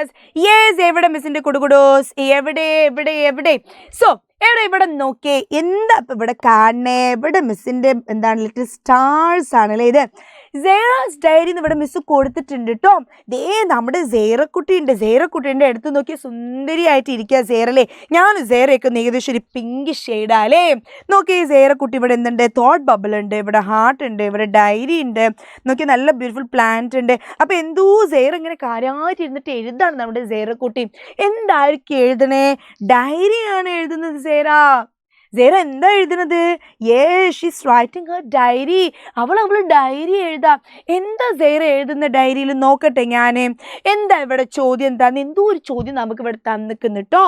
Class. Yes, എവിടെ മിസ്സിന്റെ കുടുകുടോസ്? എവിടെ? So ഇവിടെ നോക്കിയേ, എന്താ ഇപ്പം ഇവിടെ കാണണേ? ഇവിടെ മിസ്സിന്റെ എന്താണ് ലിറ്റിൽ സ്റ്റാർസ് ആണല്ലേ ഇത്. സേറാസ് ഡയറി എന്ന് ഇവിടെ മിസ് കൊടുത്തിട്ടുണ്ട് കേട്ടോ. ദേ നമ്മുടെ സേറക്കുട്ടിൻ്റെ അടുത്ത് നോക്കിയ സുന്ദരിയായിട്ട് ഇരിക്കുക സേറല്ലേ. ഞാൻ സേറയൊക്കെ ഏകദേശം ഒരു പിങ്ക് ഷെയ്ഡാല്ലേ. നോക്കിയേ സേറക്കുട്ടി ഇവിടെ എന്തുണ്ട്? തോട്ട് ബബിൾ ഉണ്ട്, ഇവിടെ ഹാർട്ട് ഉണ്ട്, ഇവിടെ ഡയറി ഉണ്ട്, നോക്കിയ നല്ല ബ്യൂട്ടിഫുൾ പ്ലാന്റ് ഉണ്ട്. അപ്പം എന്തോ സേറ ഇങ്ങനെ കാര്യമായിട്ട് ഇരുന്നിട്ട് എഴുതാണ് നമ്മുടെ സേറക്കുട്ടി. എന്തായിരിക്കും എഴുതണേ? ഡയറിയാണ് എഴുതുന്നത് സേറ എന്താ എഴുതുന്നത്? She's writing her diary. അവൾ ഡയറി എഴുതാം. എന്താ സേറ എഴുതുന്ന ഡയറിയിൽ? നോക്കട്ടെ ഞാൻ. എന്താ ഇവിടെ ചോദ്യം? എന്താന്ന് എന്തോ ഒരു ചോദ്യം നമുക്ക് ഇവിടെ തന്നിക്കുന്നു കേട്ടോ.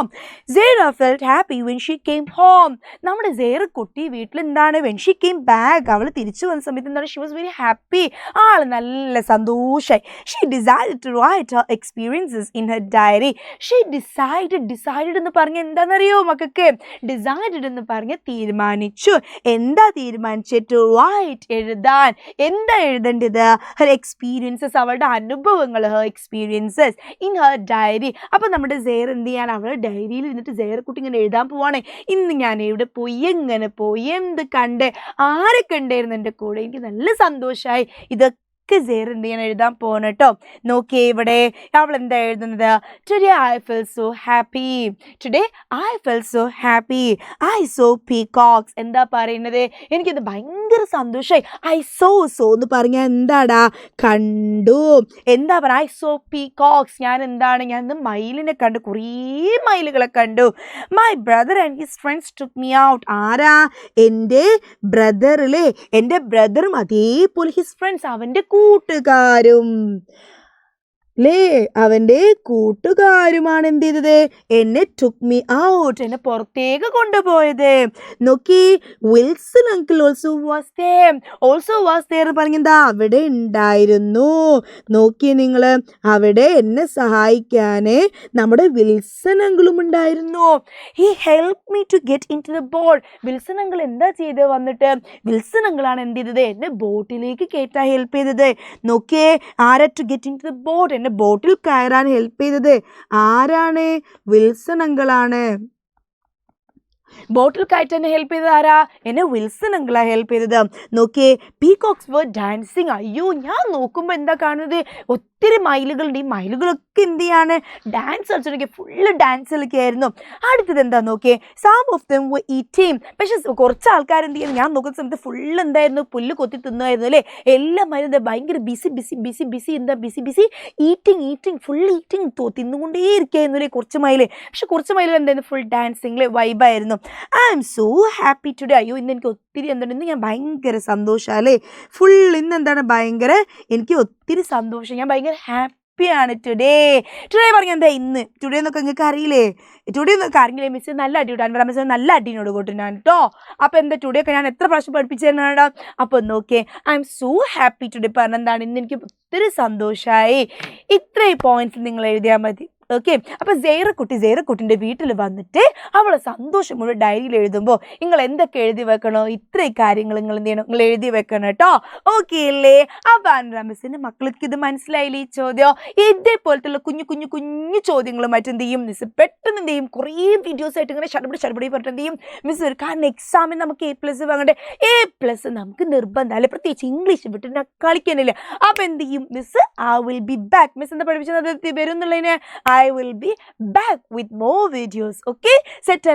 Sara felt happy when she came home. നമ്മുടെ സേറ കുട്ടി വീട്ടിൽ എന്താണ്? വെൻ ഷീ കെയിം ബാക്ക്, അവൾ തിരിച്ചു വന്ന സമയത്ത് എന്താണ്? She was very happy. ആൾ നല്ല സന്തോഷമായി. She decided to write her experiences in her diary. She decided എന്ന് പറഞ്ഞ എന്താണെന്നറിയോ മക്കൾക്ക്? ഡിസൈഡഡ് എന്ന് പറഞ്ഞ് തീരുമാനിച്ചു. എന്താ തീരുമാനിച്ചിട്ട്? റൈറ്റ്, എഴുതാൻ. എന്താ എഴുതേണ്ടത്? ഹർ എക്സ്പീരിയൻസസ്, അവളുടെ അനുഭവങ്ങൾ, her experiences in her diary. അപ്പം നമ്മുടെ സേറ എന്ത് ചെയ്യാൻ? അവളുടെ ഡയറിയിൽ ഇരുന്നിട്ട് സേറക്കുട്ടി ഇങ്ങനെ എഴുതാൻ പോവാണ്. ഇന്ന് ഞാൻ എവിടെ പോയി, എങ്ങനെ പോയി, എന്ത് കണ്ട്, ആരെ കണ്ടായിരുന്നു എൻ്റെ കൂടെ, എനിക്ക് നല്ല സന്തോഷമായി. ഇതൊക്കെ സേറ എന്ത് ചെയ്യാൻ എഴുതാൻ പോകണം കേട്ടോ. നോക്കിയേ ഇവിടെ അവൾ എന്താ എഴുതുന്നത്? Today I fell so happy. I saw peacocks. എന്താ പറയുന്നത്? എനിക്കത് ഭയങ്കര സന്തോഷമായി. ഐ സോ എന്ന് പറഞ്ഞാൽ എന്താടാ? കണ്ടു. എന്താ പറയുക? I saw peacocks. ഞാൻ ഇന്ന് മയിലിനെ കണ്ടു, കുറേ മയിലുകളെ കണ്ടു. My brother and his friends took me out. ആരാ? എൻ്റെ ബ്രദറിലെ, എൻ്റെ ബ്രദറും അതേപോലെ ഹിസ് ഫ്രണ്ട്സ്, അവൻ്റെ കൂട്ടുകാരും അവൻ്റെ കൂട്ടുകാരുമാണ് എന്ത് ചെയ്തത്? എന്നെ took me out, എന്നെ പുറത്തേക്ക് കൊണ്ടുപോയത്. നോക്കി, Wilson uncle also was there പറഞ്ഞെന്താ? അവിടെ ഉണ്ടായിരുന്നു. നോക്കിയേ നിങ്ങൾ, അവിടെ എന്നെ സഹായിക്കാൻ നമ്മുടെ വിൽസൺ അങ്കിളും ഉണ്ടായിരുന്നു. he helped me to get into the boat. Wilson uncle എന്താ ചെയ്ത് വന്നിട്ട്? വിൽസൺ അങ്കിളാണ് എന്ത് ചെയ്തത്? എന്നെ ബോട്ടിലേക്ക് കയറ്റാൻ ഹെൽപ്പ് ചെയ്തത്. നോക്കിയേ, ആരാ to get in to the boat? എന്നെ ബോട്ടിൽ കയറാൻ ഹെൽപ്പ് ചെയ്തത് ആരാണ്? വിൽസൺ അങ്കിളാണ്. ബോട്ടിൽ കയറ്റാൻ ഹെൽപ്പ് ചെയ്തത് ആരാ? എന്നെ വിൽസൺ അങ്കിളാണ് ഹെൽപ്പ് ചെയ്തത്. നോക്കിയേ, പീകോക്സ് വർ ഡാൻസിങ്. അയ്യോ, ഞാൻ നോക്കുമ്പോൾ എന്താ കാണുന്നത്? ഒത്തിരി മയിലുകളുണ്ട്. ഈ മയിലുകളൊക്കെ എന്ത് ചെയ്യാണ്? ഡാൻസ് കളിച്ചിട്ട് ഫുള്ള് ഡാൻസ് കളിക്കുകയായിരുന്നു. അടുത്തത് എന്താ നോക്കിയേ? Some of them were eating. പക്ഷെ കുറച്ച് ആൾക്കാർ എന്ത് ചെയ്യുന്നു? ഞാൻ നോക്കുന്ന സമയത്ത് ഫുള്ള് എന്തായിരുന്നു? പുല്ല് കൊത്തി തിന്നുമായിരുന്നു അല്ലേ. എല്ലാ മയിലും ഭയങ്കര ബിസി എന്താ ബിസി ഈറ്റിംഗ് ഫുൾ ഈറ്റിംഗ് തിന്നുകൊണ്ടേ ഇരിക്കുകയായിരുന്നു അല്ലേ കുറച്ച് മയിൽ. പക്ഷെ കുറച്ച് മയിലുകൾ എന്തായിരുന്നു? ഫുൾ ഡാൻസിങ് വൈബായിരുന്നു. I'm so happy today. അയ്യോ, ഇന്ന് എനിക്ക് ഒത്തിരി എന്താണ്? ഇന്ന് ഞാൻ ഭയങ്കര സന്തോഷം അല്ലേ. ഫുൾ ഇന്ന് എന്താണ്? എനിക്ക് ഒത്തിരി സന്തോഷം. ഞാൻ ഭയങ്കര ഹാപ്പിയാണ് ടുഡേ പറഞ്ഞാൽ എന്താ? ഇന്ന് ടുഡേ എന്നൊക്കെ നിങ്ങൾക്ക് അറിയില്ലേ? ടുഡേ എന്നൊക്കെ അറിയില്ലേ? മിസ് നല്ല അടി വിട്ടാൻ പറയാം. മിസ് നല്ല അടിനോട് കൂട്ടും ഞാൻ കേട്ടോ. അപ്പോൾ എന്താ ടുഡേ ഒക്കെ ഞാൻ എത്ര പ്രാവശ്യം പഠിപ്പിച്ചു തരുന്നതാണ്. അപ്പോൾ നോക്കിയേ, I M so happy today പറഞ്ഞ എന്താണ്? ഇന്ന് എനിക്ക് ഒത്തിരി സന്തോഷമായി. ഇത്രയും പോയിന്റ്സ് നിങ്ങൾ എഴുതിയാൽ മതി. ഓക്കെ. അപ്പോൾ സേറക്കുട്ടിൻ്റെ വീട്ടിൽ വന്നിട്ട് അവളെ സന്തോഷം മുഴുവൻ ഡയറിയിൽ എഴുതുമ്പോൾ നിങ്ങൾ എന്തൊക്കെ എഴുതി വെക്കണോ? ഇത്രയും കാര്യങ്ങൾ നിങ്ങൾ എന്ത് ചെയ്യണം? നിങ്ങൾ എഴുതി വെക്കണം കേട്ടോ. ഓക്കെ അല്ലേ? അപ്പോൾ അനുരാ മിസ്സിൻ്റെ മക്കൾക്ക് ഇത് മനസ്സിലായില്ലേ ഈ ചോദ്യം? ഇതേപോലത്തുള്ള കുഞ്ഞു ചോദ്യങ്ങൾ മറ്റെന്ത് ചെയ്യും? മിസ് പെട്ടെന്ന് എന്ത് ചെയ്യും? കുറേ വീഡിയോസ് ആയിട്ട് ഇങ്ങനെ ചടപടി പറഞ്ഞിട്ട് എന്ത് ചെയ്യും? മിസ് ഒരു കാരണം എക്സാമിന് നമുക്ക് A+ വാങ്ങണ്ടേ? A+ നമുക്ക് നിർബന്ധമല്ലേ, പ്രത്യേകിച്ച് ഇംഗ്ലീഷ് വിട്ട് കളിക്കാനില്ല. അപ്പോൾ എന്ത് ചെയ്യും? Miss I will be back. Miss എന്താ പഠിപ്പിച്ചത്? വരും എന്നുള്ളതിന് I will be back with more videos. Okay? Set